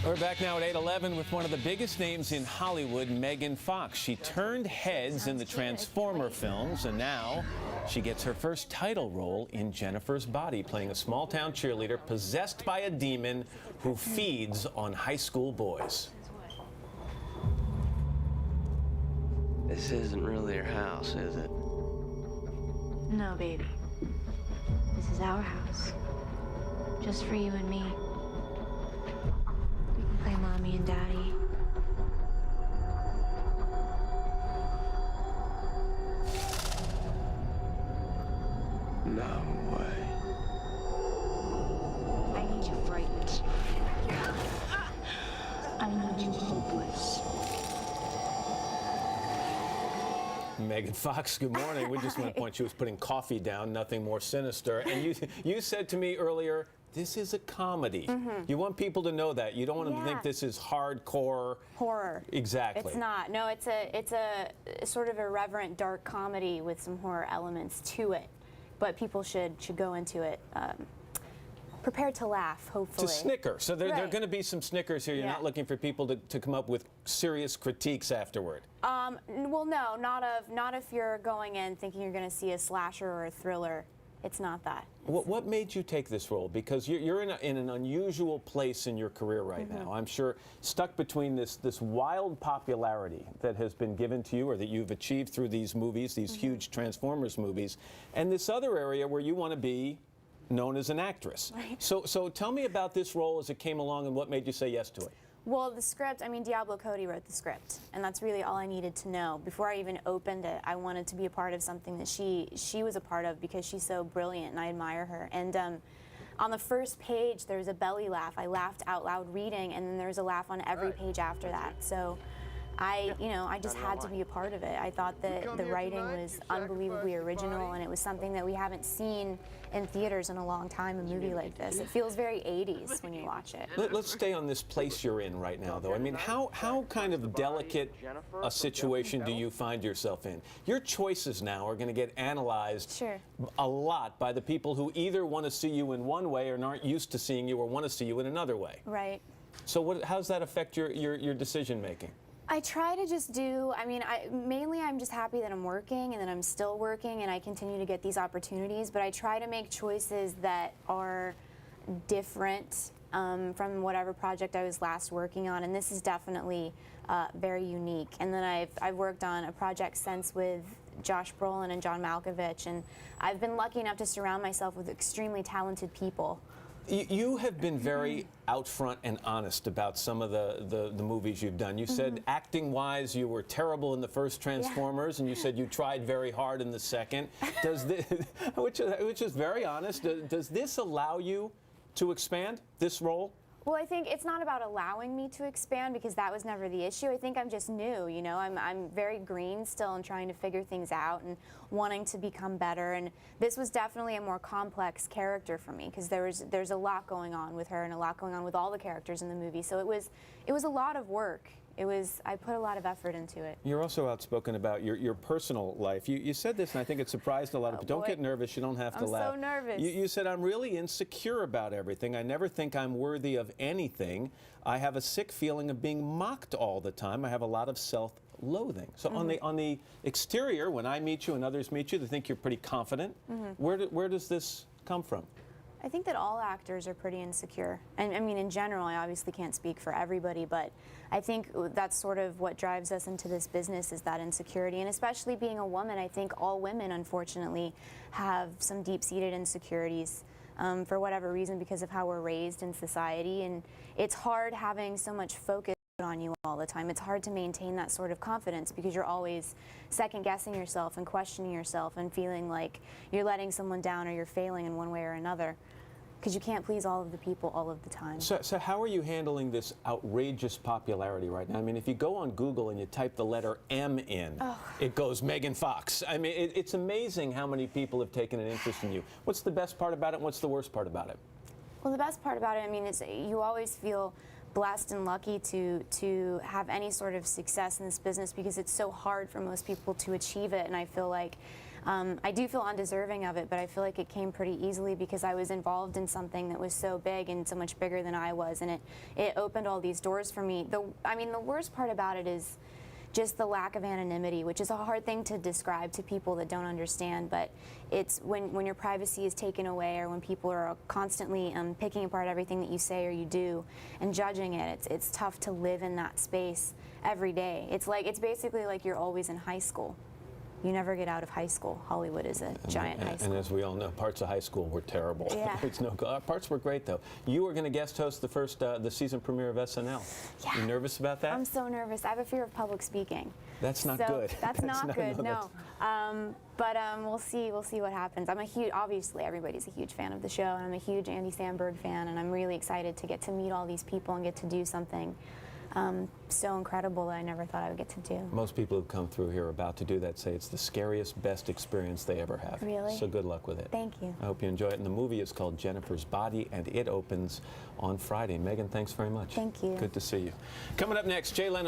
We're back now at 8:11 with one of the biggest names in Hollywood, Megan Fox. She turned heads in the Transformer films, and now she gets her first title role in Jennifer's Body, playing a small-town cheerleader possessed by a demon who feeds on high school boys. This isn't really your house, is it? No, baby. This is our house. Just for you and me. We can play mommy and daddy. No way. I need you frightened. I need you hopeless. Megan Fox, good morning. We just want to point, she was putting coffee down, nothing more sinister. And you said to me earlier, this is a comedy. You want people to know that. You don't want them to think this is hardcore horror. Exactly. It's not. No, it's a sort of irreverent, dark comedy with some horror elements to it. But people should go into it prepared to laugh, hopefully. To snicker. So there are going to be some snickers here. You're not looking for people to come up with serious critiques afterward. Well, no, not if you're going in thinking you're going to see a slasher or a thriller. It's not that. What made you take this role? Because you're in an unusual place in your career right now. I'm sure stuck between this wild popularity that has been given to you or that you've achieved through these movies, these huge Transformers movies, and this other area where you want to be known as an actress. Right. So tell me about this role as it came along and what made you say yes to it. Well, the script, I mean, Diablo Cody wrote the script, and that's really all I needed to know. Before I even opened it, I wanted to be a part of something that she was a part of because she's so brilliant, and I admire her. And on the first page, there was a belly laugh. I laughed out loud reading, and then there was a laugh on every page after that. So I just had to be a part of it. I thought that the writing was unbelievably original, and it was something that we haven't seen in theaters in a long time, a movie like this. It feels very 80s when you watch it. Let's stay on this place you're in right now, though. I mean, how kind of delicate a situation do you find yourself in? Your choices now are going to get analyzed a lot by the people who either want to see you in one way or aren't used to seeing you or want to see you in another way. Right. So how does that affect your decision making? I try to just do, I mean, mainly I'm just happy that I'm working and that I'm still working and I continue to get these opportunities, but I try to make choices that are different from whatever project I was last working on, and this is definitely very unique. And then I've worked on a project since with Josh Brolin and John Malkovich, and I've been lucky enough to surround myself with extremely talented people. You have been very out front and honest about some of the movies you've done. You said acting-wise you were terrible in the first Transformers, and you said you tried very hard in the second. Does this, which is very honest, does this allow you to expand this role? Well, I think it's not about allowing me to expand because that was never the issue. I think I'm just new, you know. I'm very green still and trying to figure things out and wanting to become better. And this was definitely a more complex character for me because there's a lot going on with her and a lot going on with all the characters in the movie. So it was a lot of work. I put a lot of effort into it. You're also outspoken about your personal life. You said this, and I think it surprised a lot of people. Don't get nervous. You don't have to laugh. I'm so nervous. You said, I'm really insecure about everything. I never think I'm worthy of anything. I have a sick feeling of being mocked all the time. I have a lot of self-loathing. So on the exterior, when I meet you and others meet you, they think you're pretty confident. Where does this come from? I think that all actors are pretty insecure. And I mean, in general, I obviously can't speak for everybody, but I think that's sort of what drives us into this business is that insecurity. And especially being a woman, I think all women, unfortunately, have some deep-seated insecurities for whatever reason because of how we're raised in society. And it's hard having so much focus on you all the time. It's hard to maintain that sort of confidence because you're always second-guessing yourself and questioning yourself and feeling like you're letting someone down or you're failing in one way or another because you can't please all of the people all of the time. So how are you handling this outrageous popularity right now? I mean, if you go on Google and you type the letter M in, it goes Megan Fox. I mean, it's amazing how many people have taken an interest in you. What's the best part about it and what's the worst part about it? Well, the best part about it, I mean, is you always feel blessed and lucky to have any sort of success in this business because it's so hard for most people to achieve it, and I feel like I do feel undeserving of it, but I feel like it came pretty easily because I was involved in something that was so big and so much bigger than I was, and it opened all these doors for me. I mean, the worst part about it is just the lack of anonymity, which is a hard thing to describe to people that don't understand, but it's when your privacy is taken away, or when people are constantly picking apart everything that you say or you do and judging it. It's tough to live in that space every day. It's basically like you're always in high school. You never get out of high school. Hollywood is a giant high school. And as we all know, parts of high school were terrible. Yeah. It's no good. Parts were great, though. You were going to guest host the season premiere of SNL. Yeah. You nervous about that? I'm so nervous. I have a fear of public speaking. That's not So good. That's not good. No, No. But we'll see. We'll see what happens. Obviously, everybody's a huge fan of the show, and I'm a huge Andy Samberg fan, and I'm really excited to get to meet all these people and get to do something so incredible that I never thought I would get to do. Most people who've come through here are about to do that say it's the scariest, best experience they ever have. Really? So good luck with it. Thank you. I hope you enjoy it. And the movie is called Jennifer's Body, and it opens on Friday. Megan, thanks very much. Thank you. Good to see you. Coming up next, Jay Leno's